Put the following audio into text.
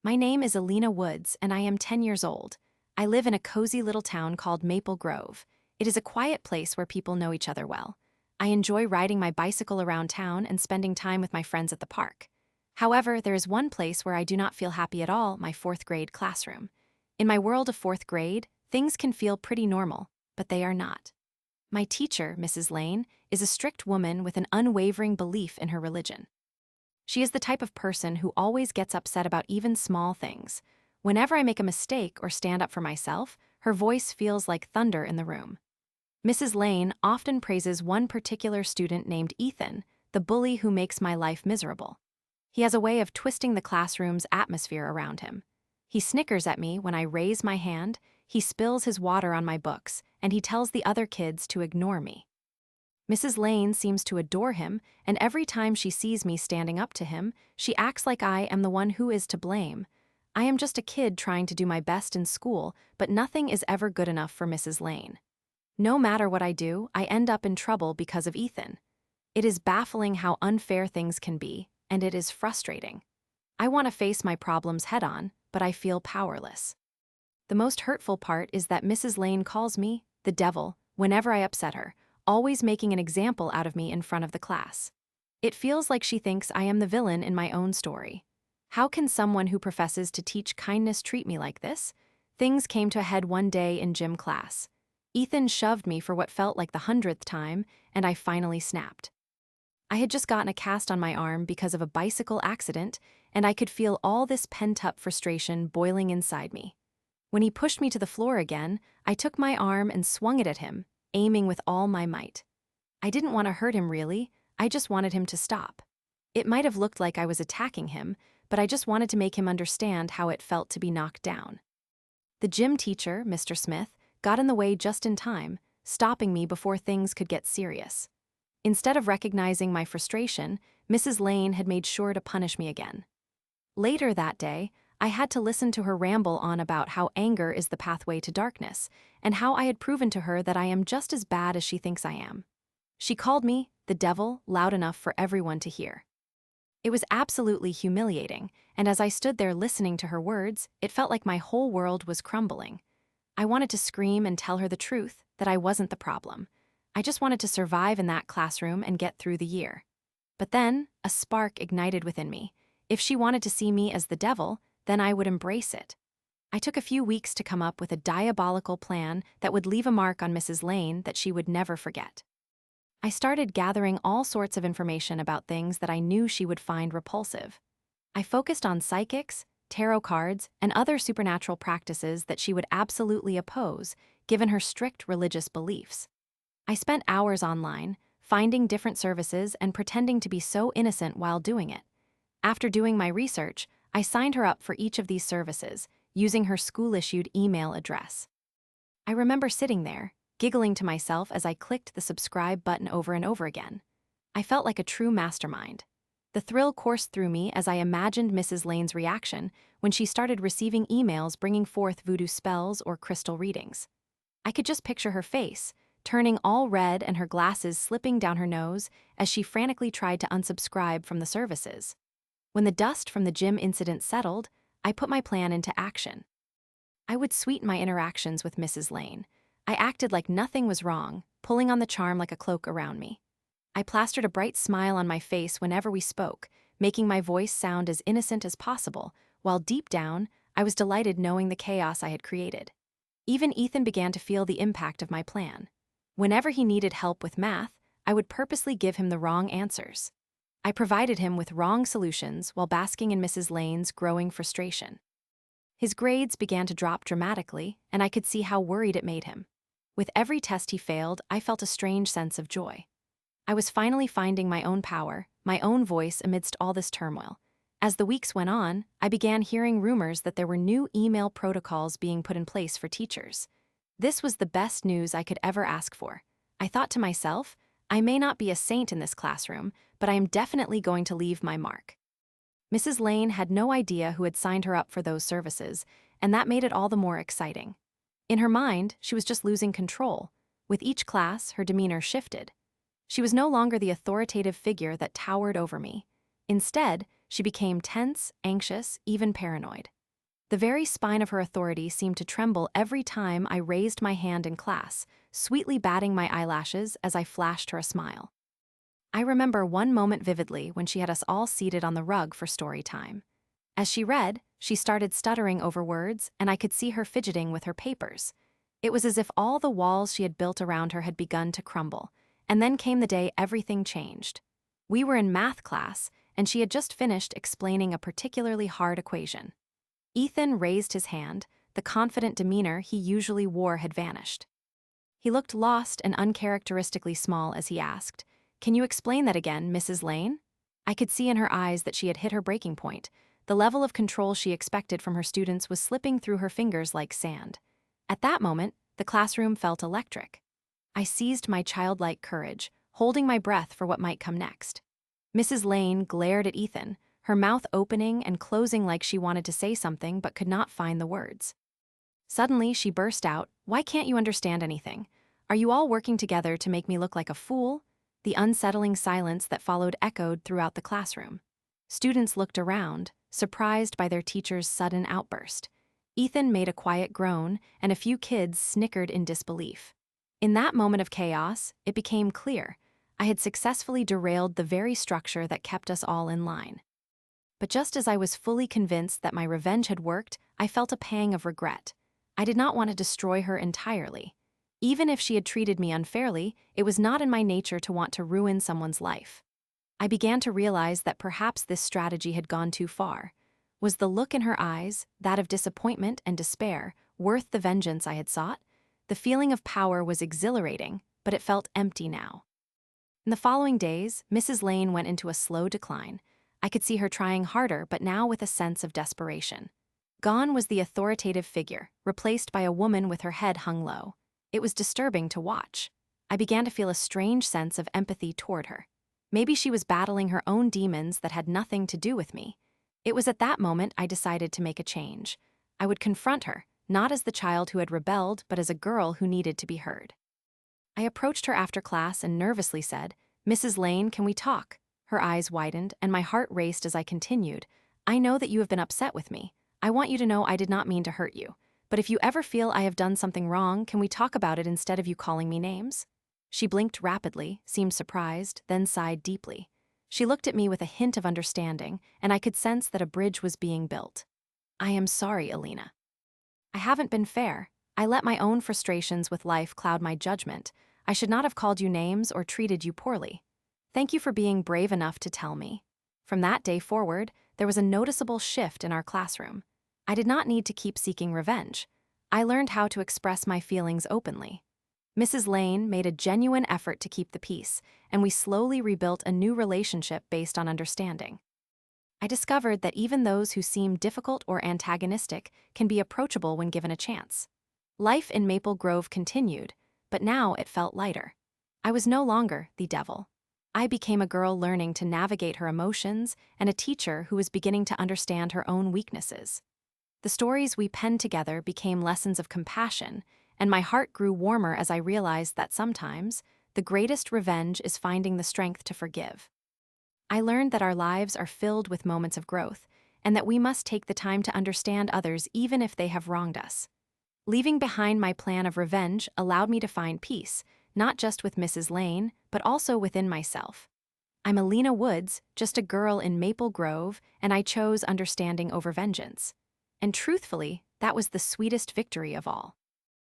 My name is Alina Woods, and I am 10 years old. I live in a cozy little town called Maple Grove. It is a quiet place where people know each other well. I enjoy riding my bicycle around town and spending time with my friends at the park. However, there is one place where I do not feel happy at all: my fourth grade classroom. In my world of fourth grade, things can feel pretty normal, but they are not. My teacher, Mrs. Lane, is a strict woman with an unwavering belief in her religion. She is the type of person who always gets upset about even small things. Whenever I make a mistake or stand up for myself, her voice feels like thunder in the room. Mrs. Lane often praises one particular student named Ethan, the bully who makes my life miserable. He has a way of twisting the classroom's atmosphere around him. He snickers at me when I raise my hand, he spills his water on my books, and he tells the other kids to ignore me. Mrs. Lane seems to adore him, and every time she sees me standing up to him, she acts like I am the one who is to blame. I am just a kid trying to do my best in school, but nothing is ever good enough for Mrs. Lane. No matter what I do, I end up in trouble because of Ethan. It is baffling how unfair things can be, and it is frustrating. I want to face my problems head on, but I feel powerless. The most hurtful part is that Mrs. Lane calls me the devil whenever I upset her, always making an example out of me in front of the class. It feels like she thinks I am the villain in my own story. How can someone who professes to teach kindness treat me like this? Things came to a head one day in gym class. Ethan shoved me for what felt like the 100th time, and I finally snapped. I had just gotten a cast on my arm because of a bicycle accident, and I could feel all this pent-up frustration boiling inside me. When he pushed me to the floor again, I took my arm and swung it at him, aiming with all my might. I didn't want to hurt him really, I just wanted him to stop. It might have looked like I was attacking him, but I just wanted to make him understand how it felt to be knocked down. The gym teacher, Mr. Smith, got in the way just in time, stopping me before things could get serious. Instead of recognizing my frustration, Mrs. Lane had made sure to punish me again. Later that day, I had to listen to her ramble on about how anger is the pathway to darkness, and how I had proven to her that I am just as bad as she thinks I am. She called me the devil loud enough for everyone to hear. It was absolutely humiliating, and as I stood there listening to her words, it felt like my whole world was crumbling. I wanted to scream and tell her the truth, that I wasn't the problem. I just wanted to survive in that classroom and get through the year. But then, a spark ignited within me. If she wanted to see me as the devil, then I would embrace it. I took a few weeks to come up with a diabolical plan that would leave a mark on Mrs. Lane that she would never forget. I started gathering all sorts of information about things that I knew she would find repulsive. I focused on psychics, tarot cards, and other supernatural practices that she would absolutely oppose, given her strict religious beliefs. I spent hours online, finding different services and pretending to be so innocent while doing it. After doing my research, I signed her up for each of these services, using her school-issued email address. I remember sitting there, giggling to myself as I clicked the subscribe button over and over again. I felt like a true mastermind. The thrill coursed through me as I imagined Mrs. Lane's reaction when she started receiving emails bringing forth voodoo spells or crystal readings. I could just picture her face, turning all red and her glasses slipping down her nose as she frantically tried to unsubscribe from the services. When the dust from the gym incident settled, I put my plan into action. I would sweeten my interactions with Mrs. Lane. I acted like nothing was wrong, pulling on the charm like a cloak around me. I plastered a bright smile on my face whenever we spoke, making my voice sound as innocent as possible, while deep down, I was delighted knowing the chaos I had created. Even Ethan began to feel the impact of my plan. Whenever he needed help with math, I would purposely give him the wrong answers. I provided him with wrong solutions while basking in Mrs. Lane's growing frustration. His grades began to drop dramatically, and I could see how worried it made him. With every test he failed, I felt a strange sense of joy. I was finally finding my own power, my own voice amidst all this turmoil. As the weeks went on, I began hearing rumors that there were new email protocols being put in place for teachers. This was the best news I could ever ask for. I thought to myself, I may not be a saint in this classroom, but I am definitely going to leave my mark. Mrs. Lane had no idea who had signed her up for those services, and that made it all the more exciting. In her mind, she was just losing control. With each class, her demeanor shifted. She was no longer the authoritative figure that towered over me. Instead, she became tense, anxious, even paranoid. The very spine of her authority seemed to tremble every time I raised my hand in class, sweetly batting my eyelashes as I flashed her a smile. I remember one moment vividly when she had us all seated on the rug for story time. As she read, she started stuttering over words, and I could see her fidgeting with her papers. It was as if all the walls she had built around her had begun to crumble, and then came the day everything changed. We were in math class, and she had just finished explaining a particularly hard equation. Ethan raised his hand. The confident demeanor he usually wore had vanished. He looked lost and uncharacteristically small as he asked, "Can you explain that again, Mrs. Lane?" I could see in her eyes that she had hit her breaking point. The level of control she expected from her students was slipping through her fingers like sand. At that moment, the classroom felt electric. I seized my childlike courage, holding my breath for what might come next. Mrs. Lane glared at Ethan, her mouth opening and closing like she wanted to say something but could not find the words. Suddenly, she burst out, "Why can't you understand anything? Are you all working together to make me look like a fool?" The unsettling silence that followed echoed throughout the classroom. Students looked around, surprised by their teacher's sudden outburst. Ethan made a quiet groan, and a few kids snickered in disbelief. In that moment of chaos, it became clear I had successfully derailed the very structure that kept us all in line. But just as I was fully convinced that my revenge had worked, I felt a pang of regret. I did not want to destroy her entirely. Even if she had treated me unfairly, it was not in my nature to want to ruin someone's life. I began to realize that perhaps this strategy had gone too far. Was the look in her eyes, that of disappointment and despair, worth the vengeance I had sought? The feeling of power was exhilarating, but it felt empty now. In the following days, Mrs. Lane went into a slow decline. I could see her trying harder, but now with a sense of desperation. Gone was the authoritative figure, replaced by a woman with her head hung low. It was disturbing to watch. I began to feel a strange sense of empathy toward her. Maybe she was battling her own demons that had nothing to do with me. It was at that moment I decided to make a change. I would confront her, not as the child who had rebelled, but as a girl who needed to be heard. I approached her after class and nervously said, "Mrs. Lane, can we talk?" Her eyes widened, and my heart raced as I continued, "I know that you have been upset with me. I want you to know I did not mean to hurt you. But if you ever feel I have done something wrong, can we talk about it instead of you calling me names?" She blinked rapidly, seemed surprised, then sighed deeply. She looked at me with a hint of understanding, and I could sense that a bridge was being built. "I am sorry, Alina. I haven't been fair. I let my own frustrations with life cloud my judgment. I should not have called you names or treated you poorly. Thank you for being brave enough to tell me." From that day forward, there was a noticeable shift in our classroom. I did not need to keep seeking revenge. I learned how to express my feelings openly. Mrs. Lane made a genuine effort to keep the peace, and we slowly rebuilt a new relationship based on understanding. I discovered that even those who seem difficult or antagonistic can be approachable when given a chance. Life in Maple Grove continued, but now it felt lighter. I was no longer the devil. I became a girl learning to navigate her emotions and a teacher who was beginning to understand her own weaknesses. The stories we penned together became lessons of compassion, and my heart grew warmer as I realized that sometimes the greatest revenge is finding the strength to forgive. I learned that our lives are filled with moments of growth, and that we must take the time to understand others even if they have wronged us. Leaving behind my plan of revenge allowed me to find peace, not just with Mrs. Lane, but also within myself. I'm Alina Woods, just a girl in Maple Grove, and I chose understanding over vengeance. And truthfully, that was the sweetest victory of all.